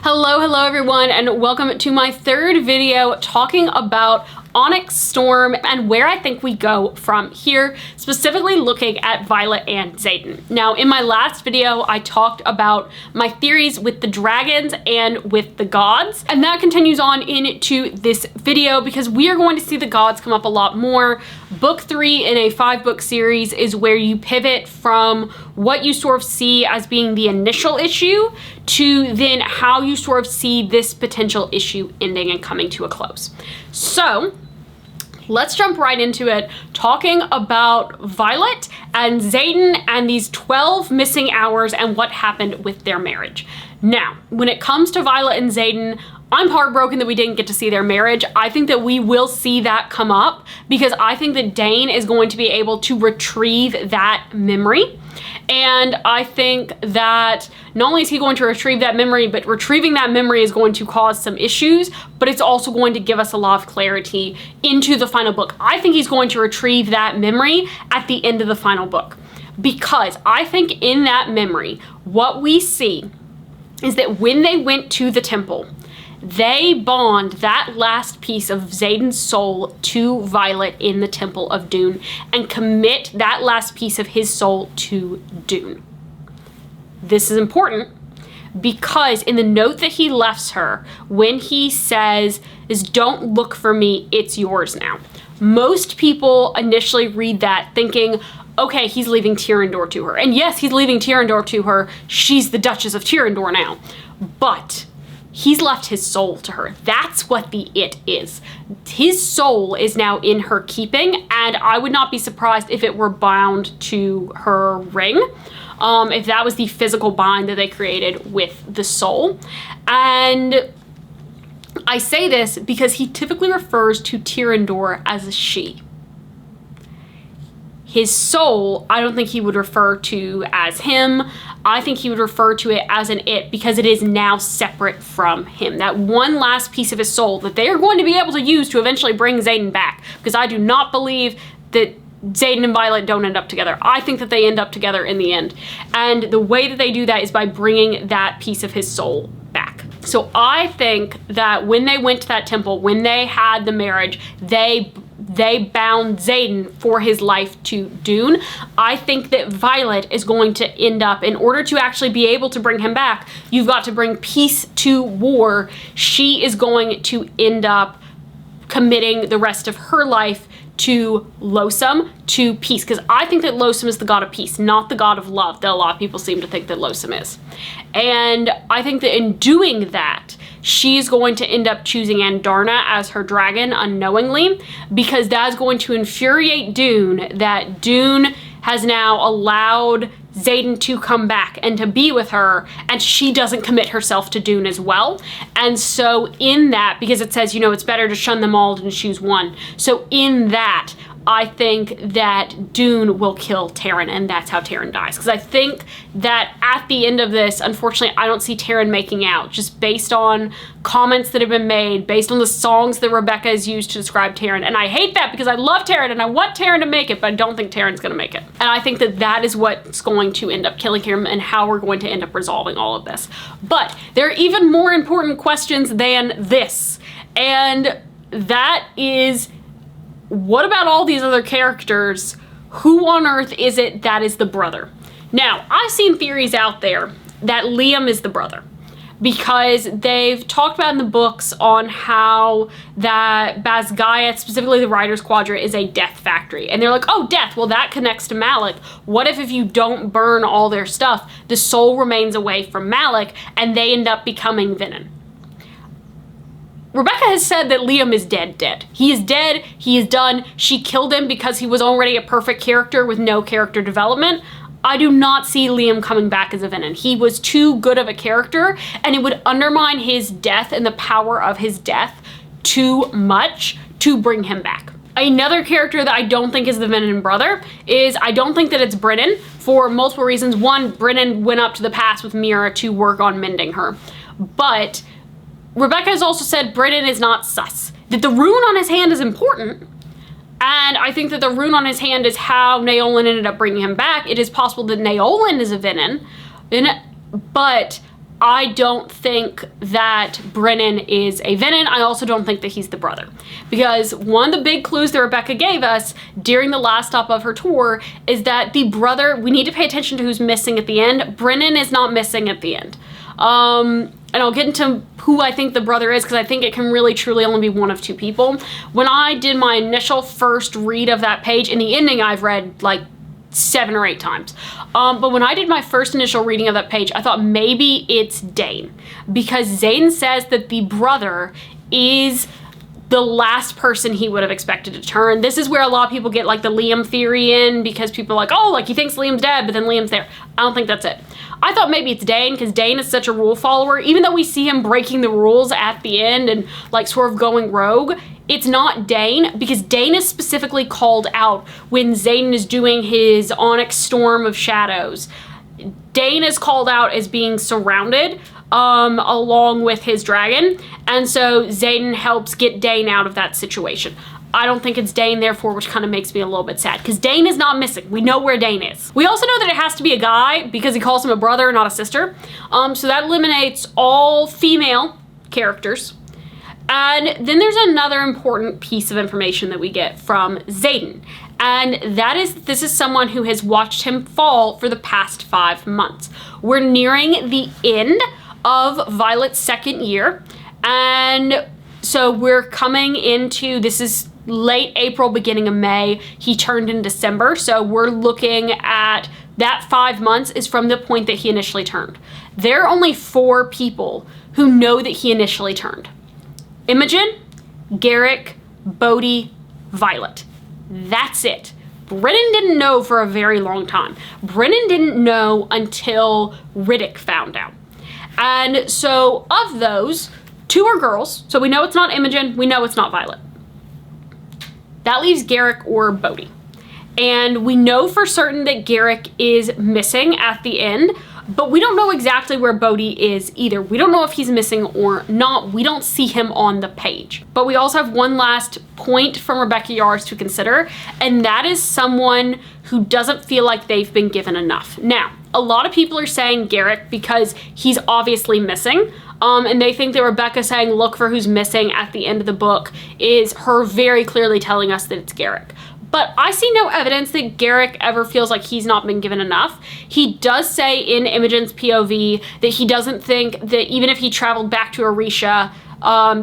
Hello everyone, and welcome to my third video talking about Onyx, Storm, and where I think we go from here, specifically looking at Violet and Xaden. Now, in my last video, I talked about my theories with the dragons and with the gods, and that continues on into this video because we are going to see the gods come up a lot more. Book 3 in a 5-book series is where you pivot from what you sort of see as being the initial issue to then how you sort of see this potential issue ending and coming to a close. So let's jump right into it, talking about Violet and Xaden and these 12 missing hours and what happened with their marriage. Now, when it comes to Violet and Xaden, I'm heartbroken that we didn't get to see their marriage. I think that we will see that come up because I think that Dane is going to be able to retrieve that memory. And I think that not only is he going to retrieve that memory, but retrieving that memory is going to cause some issues, but it's also going to give us a lot of clarity into the final book. I think he's going to retrieve that memory at the end of the final book, because I think in that memory, what we see is that when they went to the temple, they bond that last piece of Xaden's soul to Violet in the Temple of Dune and commit that last piece of his soul to Dune. This is important because in the note that he left her, when he says, "Don't look for me, it's yours now," most people initially read that thinking, okay, he's leaving Tyrrendor to her. And yes, he's leaving Tyrrendor to her. She's the Duchess of Tyrrendor now. But he's left his soul to her. That's what the it is. His soul is now in her keeping, and I would not be surprised if it were bound to her ring, if that was the physical bind that they created with the soul. And I say this because he typically refers to Tyrrendor as a she. His soul, I don't think he would refer to as him. I think he would refer to it as an it because it is now separate from him. That one last piece of his soul that they are going to be able to use to eventually bring Xaden back, because I do not believe that Xaden and Violet don't end up together. I think that they end up together in the end. And the way that they do that is by bringing that piece of his soul back. So I think that when they went to that temple, when they had the marriage, they bound Xaden for his life to Dune. I think that Violet is going to end up, in order to actually be able to bring him back, you've got to bring peace to war. She is going to end up committing the rest of her life to Losum, to peace, because I think that Losum is the god of peace, not the god of love that a lot of people seem to think that Losum is. And I think that in doing that, she's going to end up choosing Andarna as her dragon unknowingly, because that is going to infuriate Dune, that Dune has now allowed Xaden to come back and to be with her, and she doesn't commit herself to Dune as well. And so in that, because it says, you know, it's better to shun them all than choose one. So in that, I think that Dune will kill Terran, and that's how Terran dies. Because I think that at the end of this, unfortunately, I don't see Terran making out, just based on comments that have been made, based on the songs that Rebecca has used to describe Terran. And I hate that because I love Terran and I want Terran to make it, but I don't think Terran's going to make it. And I think that that is what's going to end up killing him and how we're going to end up resolving all of this. But there are even more important questions than this. And that is, what about all these other characters? Who on earth is it that is the brother? Now, I've seen theories out there that Liam is the brother, because they've talked about in the books on how that Basgiath, specifically the Writer's Quadrant, is a death factory. And they're like, oh, death, well, that connects to Malik. What if you don't burn all their stuff, the soul remains away from Malik and they end up becoming Venom? Rebecca has said that Liam is dead. He is dead, he is done. She killed him because he was already a perfect character with no character development. I do not see Liam coming back as a Venom. He was too good of a character, and it would undermine his death and the power of his death too much to bring him back. Another character that I don't think is the Venom brother is, I don't think that it's Brennan, for multiple reasons. One, Brennan went up to the past with Mira to work on mending her. But Rebecca has also said Brennan is not sus. That the rune on his hand is important, and I think that the rune on his hand is how Naolan ended up bringing him back. It is possible that Naolan is a Venom, but I don't think that Brennan is a villain. I also don't think that he's the brother. Because one of the big clues that Rebecca gave us during the last stop of her tour is that the brother, we need to pay attention to who's missing at the end. Brennan is not missing at the end. And I'll get into who I think the brother is, because I think it can really truly only be one of two people. When I did my initial first read of that page, in the ending I've read like 7 or 8 times. But when I did my first initial reading of that page, I thought maybe it's Dane, because Zayden says that the brother is the last person he would have expected to turn. This is where a lot of people get like the Liam theory in, because people are like, oh, like he thinks Liam's dead, but then Liam's there. I don't think that's it. I thought maybe it's Dane, because Dane is such a rule follower. Even though we see him breaking the rules at the end and like sort of going rogue, it's not Dane, because Dane is specifically called out when Zayden is doing his Onyx Storm of Shadows. Dane is called out as being surrounded along with his dragon, and so Zayden helps get Dane out of that situation. I don't think it's Dane, therefore, which kind of makes me a little bit sad, because Dane is not missing. We know where Dane is. We also know that it has to be a guy, because he calls him a brother, not a sister. So that eliminates all female characters. And then there's another important piece of information that we get from Zayden, and that is this is someone who has watched him fall for the past 5 months. We're nearing the end of Violet's second year, and so we're coming into, this is late April, beginning of May. He turned in December, so we're looking at that 5 months is from the point that he initially turned. There are only 4 people who know that he initially turned. Imogen, Garrick, Bodhi, Violet. That's it. Brennan didn't know for a very long time. Brennan didn't know until Riddick found out. And so of those, 2 are girls. So we know it's not Imogen. We know it's not Violet. That leaves Garrick or Bodhi. And we know for certain that Garrick is missing at the end, but we don't know exactly where Bodhi is either. We don't know if he's missing or not. We don't see him on the page. But we also have one last point from Rebecca Yarros to consider, and that is someone who doesn't feel like they've been given enough. Now, a lot of people are saying Garrick because he's obviously missing. And they think that Rebecca saying look for who's missing at the end of the book is her very clearly telling us that it's Garrick. But I see no evidence that Garrick ever feels like he's not been given enough. He does say in Imogen's POV that he doesn't think that even if he traveled back to Orisha,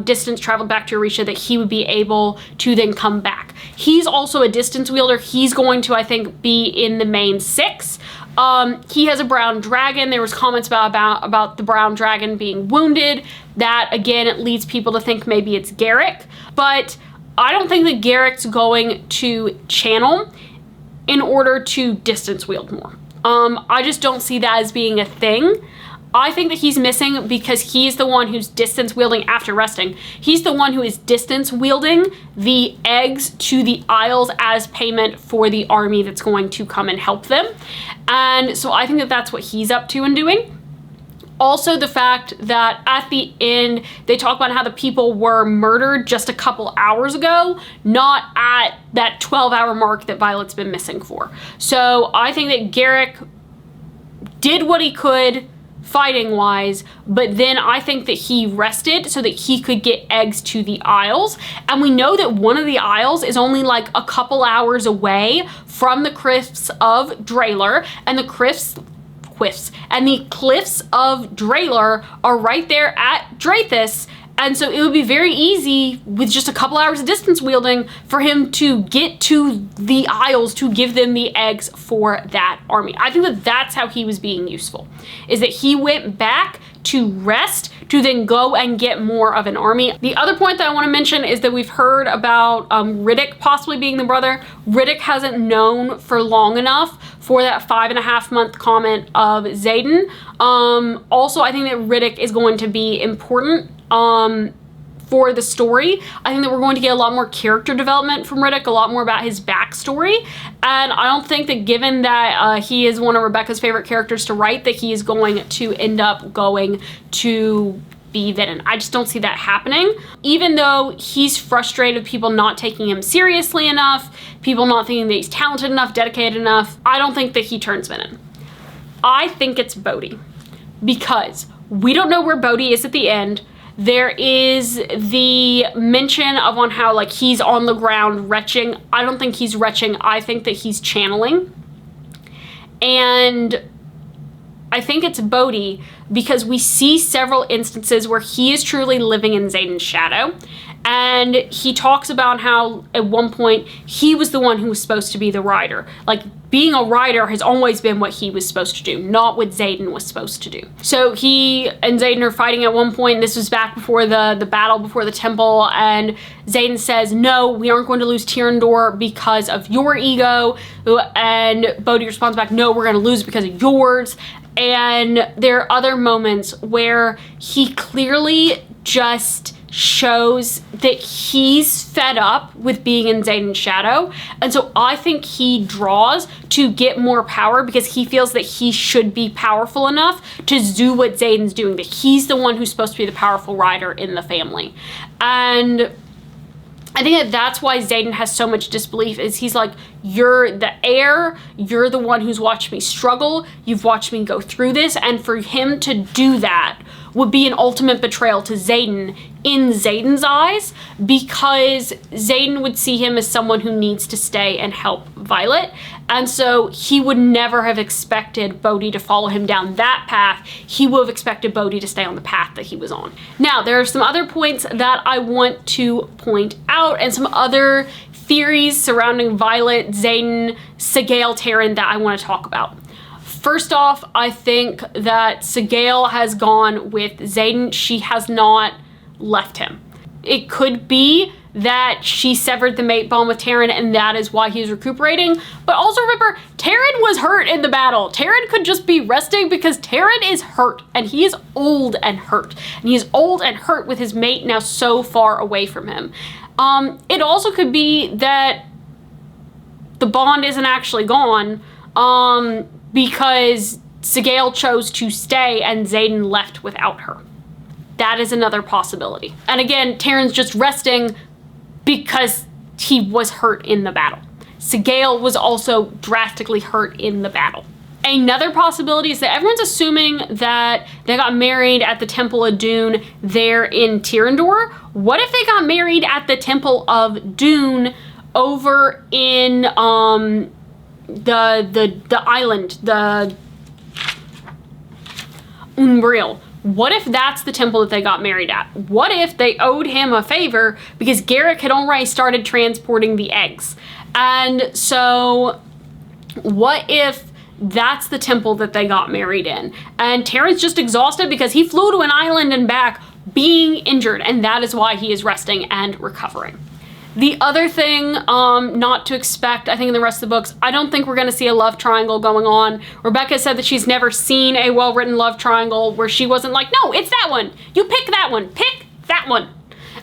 distance traveled back to Orisha, that he would be able to then come back. He's also a distance wielder. He's going to, I think, be in the main 6. He has a brown dragon. There was comments about the brown dragon being wounded. That, again, it leads people to think maybe it's Garrick. But I don't think that Garrick's going to channel in order to distance wield more. I just don't see that as being a thing. I think that he's missing because he's the one who's distance wielding after resting. He's the one who is distance wielding the eggs to the Isles as payment for the army that's going to come and help them. And so I think that that's what he's up to and doing. Also, the fact that at the end, they talk about how the people were murdered just a couple hours ago, not at that 12-hour mark that Violet's been missing for. So I think that Garrick did what he could fighting-wise, but then I think that he rested so that he could get eggs to the Isles. And we know that one of the Isles is only like a couple hours away from the cliffs of Drayler, and the cliffs of Drayler are right there at Drathis, and so it would be very easy with just a couple hours of distance wielding for him to get to the Isles to give them the eggs for that army. I think that that's how he was being useful, is that he went back to rest to then go and get more of an army. The other point that I want to mention is that we've heard about Riddick possibly being the brother. Riddick hasn't known for long enough for that 5.5 month comment of Zayden. Also, I think that Riddick is going to be important for the story. I think that we're going to get a lot more character development from Riddick, a lot more about his backstory. And I don't think that given that he is one of Rebecca's favorite characters to write, that he is going to end up going to be villain. I just don't see that happening. Even though he's frustrated with people not taking him seriously enough, people not thinking that he's talented enough, dedicated enough, I don't think that he turns villain. I think it's Bodhi. Because We don't know where Bodhi is at the end. There is the mention of on how like he's on the ground retching. I don't think he's retching. I think that he's channeling. And I think it's Bodhi because we see several instances where he is truly living in Xaden's shadow. And he talks about how at one point he was the one who was supposed to be the rider. Like, being a rider has always been what he was supposed to do, not what Xaden was supposed to do. So he and Xaden are fighting at one point. This was back before the battle before the temple, and Xaden says, no, we aren't going to lose Tyrandor because of your ego. And Bodhi responds back, no, we're going to lose because of yours. And there are other moments where he clearly just shows that he's fed up with being in Xaden's shadow. And so I think he draws to get more power because he feels that he should be powerful enough to do what Xaden's doing, that he's the one who's supposed to be the powerful rider in the family. And I think that that's why Xaden has so much disbelief, is he's like, you're the heir, you're the one who's watched me struggle, you've watched me go through this, and for him to do that would be an ultimate betrayal to Xaden in Xaden's eyes, because Xaden would see him as someone who needs to stay and help Violet. And so he would never have expected Bodhi to follow him down that path. He would have expected Bodhi to stay on the path that he was on. Now, there are some other points that I want to point out and some other theories surrounding Violet, Xaden, Sagail, Terran that I want to talk about. First off, I think that Sagail has gone with Xaden. She has not left him. It could be that she severed the mate bond with Terran and that is why he's recuperating. But also remember, Terran was hurt in the battle. Terran could just be resting because Terran is hurt, and he is old and hurt. And he is old and hurt with his mate now so far away from him. It also could be that the bond isn't actually gone, because Sagail chose to stay and Xaden left without her. That is another possibility. And again, Terran's just resting because he was hurt in the battle. Sagail was also drastically hurt in the battle. Another possibility is that everyone's assuming that they got married at the Temple of Dune there in Tyrandor. What if they got married at the Temple of Dune over in the island, the Umbriel? What if that's the temple that they got married at? What if they owed him a favor because Garrick had already started transporting the eggs? And so what if that's the temple that they got married in? And Terran's just exhausted because he flew to an island and back being injured, and that is why he is resting and recovering. The other thing not to expect, I think in the rest of the books, I don't think we're going to see a love triangle going on. Rebecca said that she's never seen a well-written love triangle where she wasn't like, no, it's that one. You pick that one. Pick that one.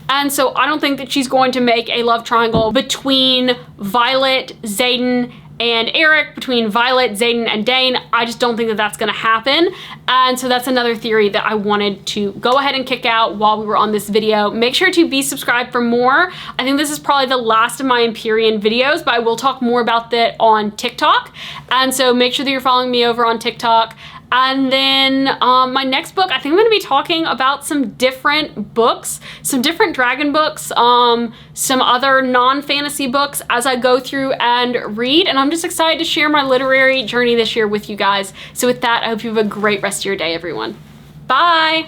And so I don't think that she's going to make a love triangle between Violet, Xaden, and Eric, between Violet, Xaden, and Dane. I just don't think that that's going to happen. And so that's another theory that I wanted to go ahead and kick out while we were on this video. Make sure to be subscribed for more. I think this is probably the last of my Empyrean videos, but I will talk more about that on TikTok. And so make sure that you're following me over on TikTok. And then my next book, I think I'm going to be talking about some different books, some different dragon books, some other non-fantasy books as I go through and read. And I'm just excited to share my literary journey this year with you guys. So with that, I hope you have a great rest of your day, everyone. Bye!